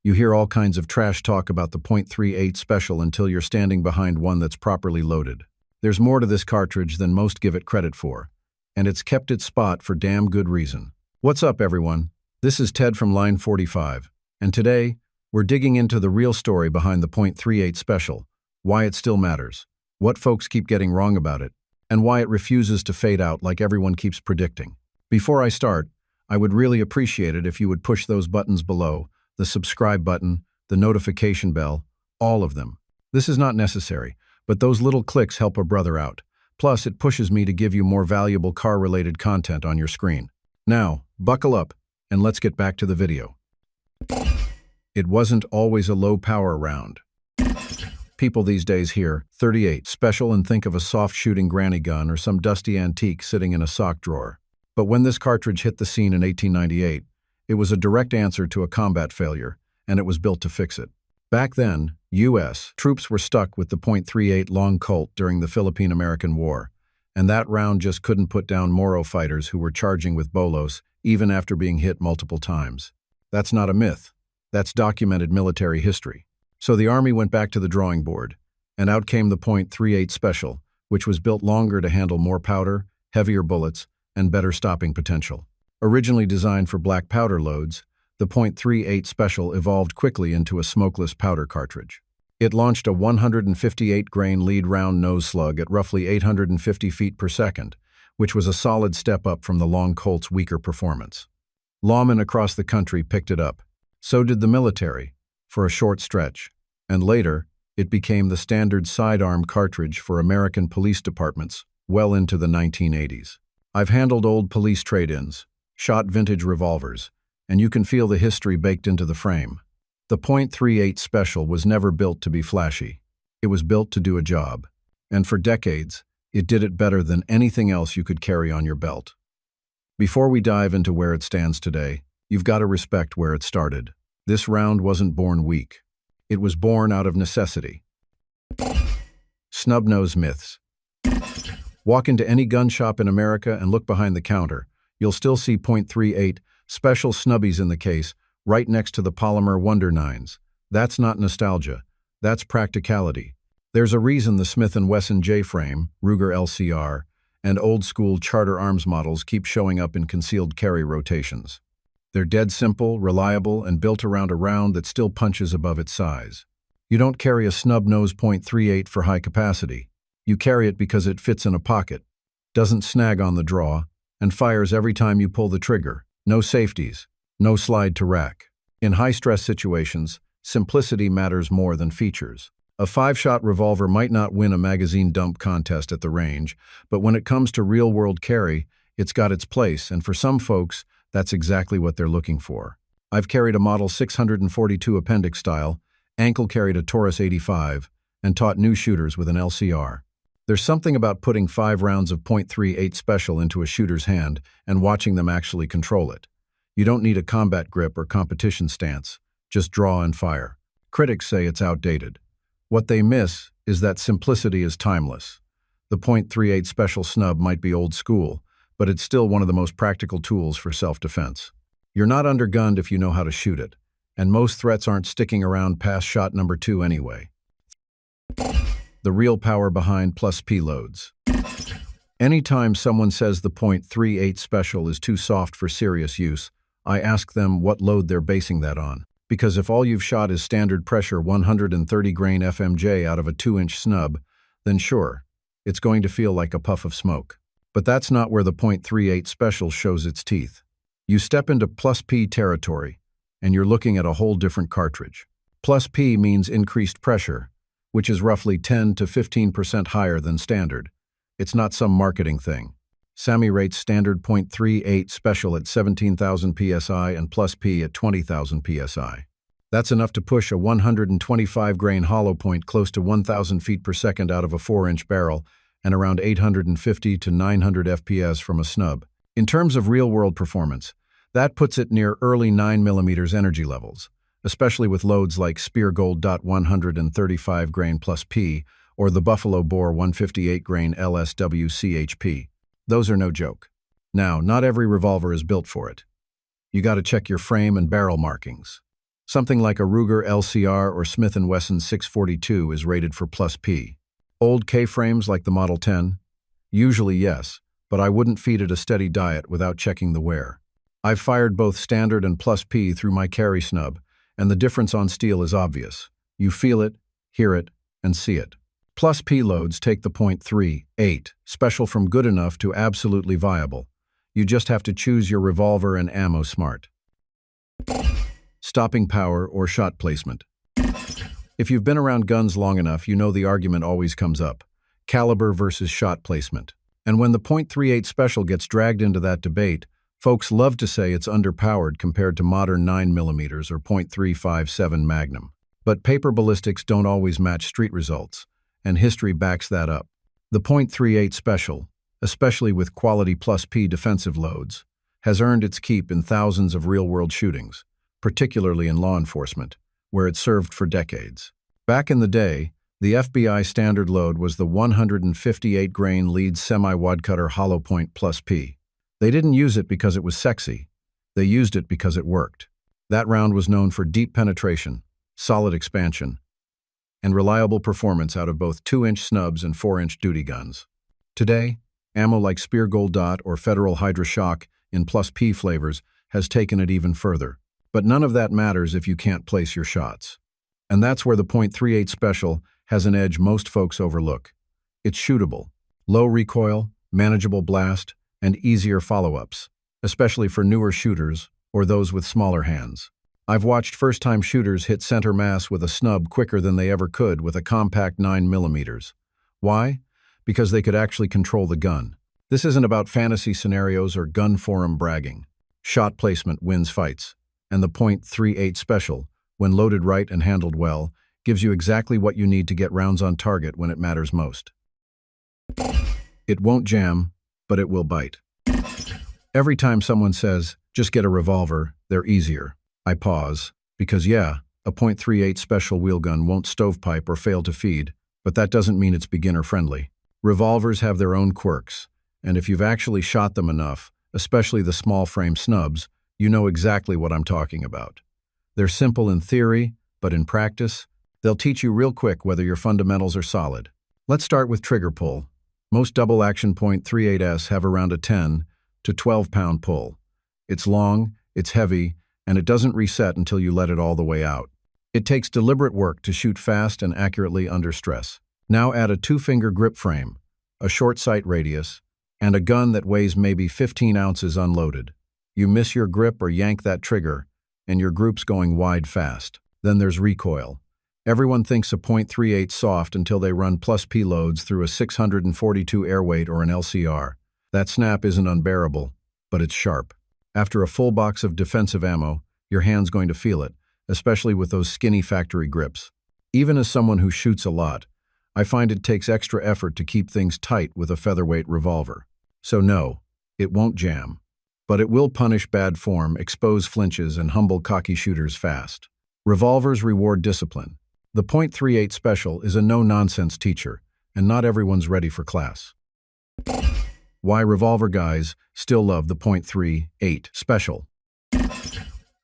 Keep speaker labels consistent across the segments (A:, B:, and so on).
A: You hear all kinds of trash talk about the .38 special until you're standing behind one that's properly loaded. There's more to this cartridge than most give it credit for, and it's kept its spot for damn good reason. What's up, everyone? This is Ted from Line 45, and today, we're digging into the real story behind the .38 special, why it still matters, what folks keep getting wrong about it, and why it refuses to fade out like everyone keeps predicting. Before I start, I would really appreciate it if you would push those buttons below, the subscribe button, the notification bell, all of them. This is not necessary, but those little clicks help a brother out. Plus, it pushes me to give you more valuable car-related content on your screen. Now, buckle up, and let's get back to the video. It wasn't always a low-power round. People these days hear .38 special and think of a soft-shooting granny gun or some dusty antique sitting in a sock drawer. But when this cartridge hit the scene in 1898, it was a direct answer to a combat failure, and it was built to fix it. Back then, U.S. troops were stuck with the .38 Long Colt during the Philippine-American War, and that round just couldn't put down Moro fighters who were charging with bolos even after being hit multiple times. That's not a myth. That's documented military history. So the Army went back to the drawing board, and out came the .38 Special, which was built longer to handle more powder, heavier bullets, and better stopping potential. Originally designed for black powder loads, the .38 Special evolved quickly into a smokeless powder cartridge. It launched a 158-grain lead round nose slug at roughly 850 feet per second, which was a solid step up from the Long Colt's weaker performance. Lawmen across the country picked it up. So did the military, for a short stretch, and later, it became the standard sidearm cartridge for American police departments well into the 1980s. I've handled old police trade-ins, shot vintage revolvers, and you can feel the history baked into the frame. The .38 Special was never built to be flashy. It was built to do a job, and for decades, it did it better than anything else you could carry on your belt. Before we dive into where it stands today, you've got to respect where it started. This round wasn't born weak. It was born out of necessity. Snub-nose myths. Walk into any gun shop in America and look behind the counter. You'll still see .38 special snubbies in the case, right next to the polymer Wonder 9s. That's not nostalgia. That's practicality. There's a reason the Smith & Wesson J-frame, Ruger LCR, and old-school Charter Arms models keep showing up in concealed carry rotations. They're dead simple, reliable, and built around a round that still punches above its size. You don't carry a snub-nose .38 for high capacity. You carry it because it fits in a pocket, doesn't snag on the draw, and fires every time you pull the trigger. No safeties, no slide to rack. In high-stress situations, simplicity matters more than features. A 5-shot revolver might not win a magazine dump contest at the range, but when it comes to real-world carry, it's got its place, and for some folks, that's exactly what they're looking for. I've carried a Model 642 Appendix style, ankle-carried a Taurus 85, and taught new shooters with an LCR. There's something about putting 5 rounds of .38 Special into a shooter's hand and watching them actually control it. You don't need a combat grip or competition stance, just draw and fire. Critics say it's outdated. What they miss is that simplicity is timeless. The .38 Special snub might be old school, but it's still one of the most practical tools for self-defense. You're not undergunned if you know how to shoot it, and most threats aren't sticking around past shot number 2 anyway. The real power behind +P loads. Anytime someone says the .38 Special is too soft for serious use, I ask them what load they're basing that on. Because if all you've shot is standard pressure 130-grain FMJ out of a 2-inch snub, then sure, it's going to feel like a puff of smoke. But that's not where the .38 Special shows its teeth. You step into +P territory, and you're looking at a whole different cartridge. +P means increased pressure, which is roughly 10 to 15% higher than standard. It's not some marketing thing. SAMI rates standard .38 Special at 17,000 psi and +P at 20,000 psi. That's enough to push a 125-grain hollow point close to 1,000 feet per second out of a 4-inch barrel and around 850 to 900 FPS from a snub. In terms of real-world performance, that puts it near early 9mm energy levels, especially with loads like Spear Gold .135-grain +P or the Buffalo Bore 158-grain LSW CHP. Those are no joke. Now, not every revolver is built for it. You got to check your frame and barrel markings. Something like a Ruger LCR or Smith & Wesson 642 is rated for plus P. Old K-frames like the Model 10? Usually yes, but I wouldn't feed it a steady diet without checking the wear. I've fired both standard and plus P through my carry snub, and the difference on steel is obvious. You feel it, hear it, and see it. Plus P loads take the .38 special from good enough to absolutely viable. You just have to choose your revolver and ammo smart. Stopping power or shot placement. If you've been around guns long enough, you know the argument always comes up. Caliber versus shot placement. And when the .38 special gets dragged into that debate, folks love to say it's underpowered compared to modern 9mm or .357 Magnum. But paper ballistics don't always match street results, and history backs that up. The .38 special, especially with quality plus P defensive loads, has earned its keep in thousands of real-world shootings, particularly in law enforcement, where it served for decades. Back in the day, the FBI standard load was the 158-grain lead semi-wadcutter hollow point plus P. They didn't use it because it was sexy. They used it because it worked. That round was known for deep penetration, solid expansion, and reliable performance out of both 2-inch snubs and 4-inch duty guns. Today, ammo like Spear Gold Dot or Federal Hydra Shock in plus P flavors has taken it even further. But none of that matters if you can't place your shots. And that's where the .38 special has an edge most folks overlook. It's shootable, low recoil, manageable blast, and easier follow-ups, especially for newer shooters or those with smaller hands. I've watched first-time shooters hit center mass with a snub quicker than they ever could with a compact 9mm. Why? Because they could actually control the gun. This isn't about fantasy scenarios or gun forum bragging. Shot placement wins fights, and the .38 special, when loaded right and handled well, gives you exactly what you need to get rounds on target when it matters most. It won't jam, but it will bite. Every time someone says, just get a revolver, they're easier. I pause, because yeah, a .38 special wheel gun won't stovepipe or fail to feed, but that doesn't mean it's beginner-friendly. Revolvers have their own quirks, and if you've actually shot them enough, especially the small-frame snubs, you know exactly what I'm talking about. They're simple in theory, but in practice, they'll teach you real quick whether your fundamentals are solid. Let's start with trigger pull. Most double-action .38s have around a 10 to 12-pound pull. It's long, it's heavy, and it doesn't reset until you let it all the way out. It takes deliberate work to shoot fast and accurately under stress. Now add a 2-finger grip frame, a short sight radius, and a gun that weighs maybe 15 ounces unloaded. You miss your grip or yank that trigger, and your group's going wide fast. Then there's recoil. Everyone thinks a .38 soft until they run plus P loads through a 642 airweight or an LCR. That snap isn't unbearable, but it's sharp. After a full box of defensive ammo, your hand's going to feel it, especially with those skinny factory grips. Even as someone who shoots a lot, I find it takes extra effort to keep things tight with a featherweight revolver. So no, it won't jam. But it will punish bad form, expose flinches, and humble cocky shooters fast. Revolvers reward discipline. The .38 special is a no-nonsense teacher, and not everyone's ready for class. Why revolver guys still love the .38 special.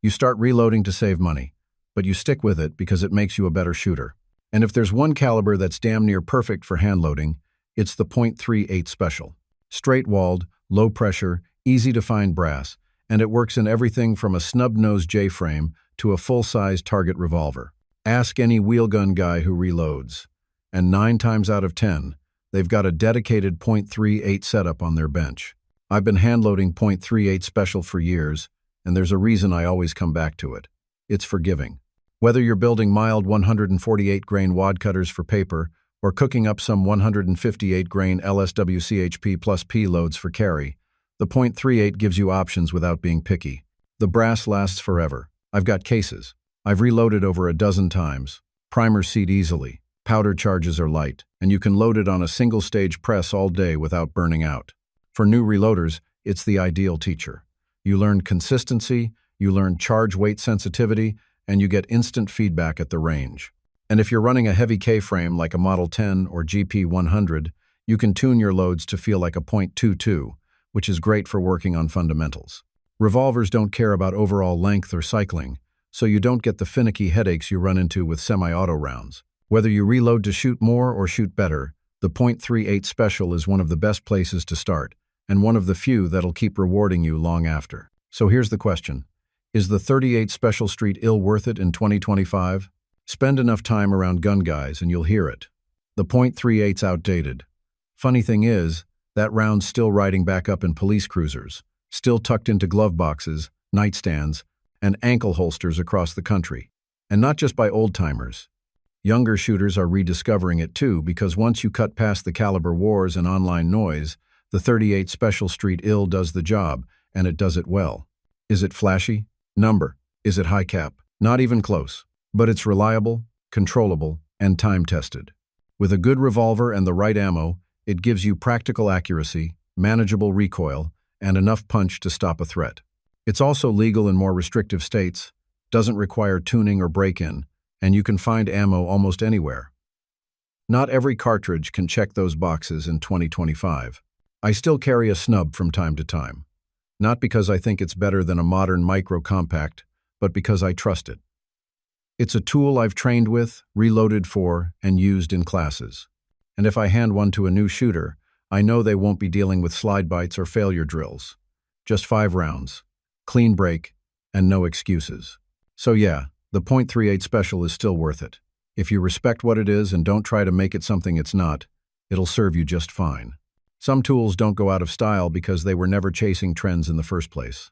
A: You start reloading to save money, but you stick with it because it makes you a better shooter. And if there's one caliber that's damn near perfect for hand loading, it's the .38 special. Straight-walled, low-pressure, easy-to-find brass, and it works in everything from a snub-nosed J-frame to a full-size target revolver. Ask any wheelgun guy who reloads, and 9 times out of 10, they've got a dedicated .38 setup on their bench. I've been hand-loading .38 special for years, and there's a reason I always come back to it. It's forgiving. Whether you're building mild 148-grain wad cutters for paper or cooking up some 158-grain LSWCHP plus P loads for carry, the .38 gives you options without being picky. The brass lasts forever. I've got cases. I've reloaded over a dozen times. Primers seat easily. Powder charges are light, and you can load it on a single-stage press all day without burning out. For new reloaders, it's the ideal teacher. You learn consistency, you learn charge weight sensitivity, and you get instant feedback at the range. And if you're running a heavy K-frame like a Model 10 or GP100, you can tune your loads to feel like a .22, which is great for working on fundamentals. Revolvers don't care about overall length or cycling, so you don't get the finicky headaches you run into with semi-auto rounds. Whether you reload to shoot more or shoot better, the .38 Special is one of the best places to start, and one of the few that'll keep rewarding you long after. So here's the question. Is the .38 Special Street ill worth it in 2025? Spend enough time around gun guys and you'll hear it. The .38's outdated. Funny thing is, that round's still riding back up in police cruisers, still tucked into glove boxes, nightstands, and ankle holsters across the country. And not just by old-timers. Younger shooters are rediscovering it too, because once you cut past the caliber wars and online noise, the .38 Special Street ill does the job, and it does it well. Is it flashy? Number. Is it high cap? Not even close. But it's reliable, controllable, and time-tested. With a good revolver and the right ammo, it gives you practical accuracy, manageable recoil, and enough punch to stop a threat. It's also legal in more restrictive states, doesn't require tuning or break-in, and you can find ammo almost anywhere. Not every cartridge can check those boxes in 2025. I still carry a snub from time to time. Not because I think it's better than a modern micro-compact, but because I trust it. It's a tool I've trained with, reloaded for, and used in classes. And if I hand one to a new shooter, I know they won't be dealing with slide bites or failure drills. Just 5 rounds, clean break, and no excuses. So yeah, the .38 Special is still worth it. If you respect what it is and don't try to make it something it's not, it'll serve you just fine. Some tools don't go out of style because they were never chasing trends in the first place.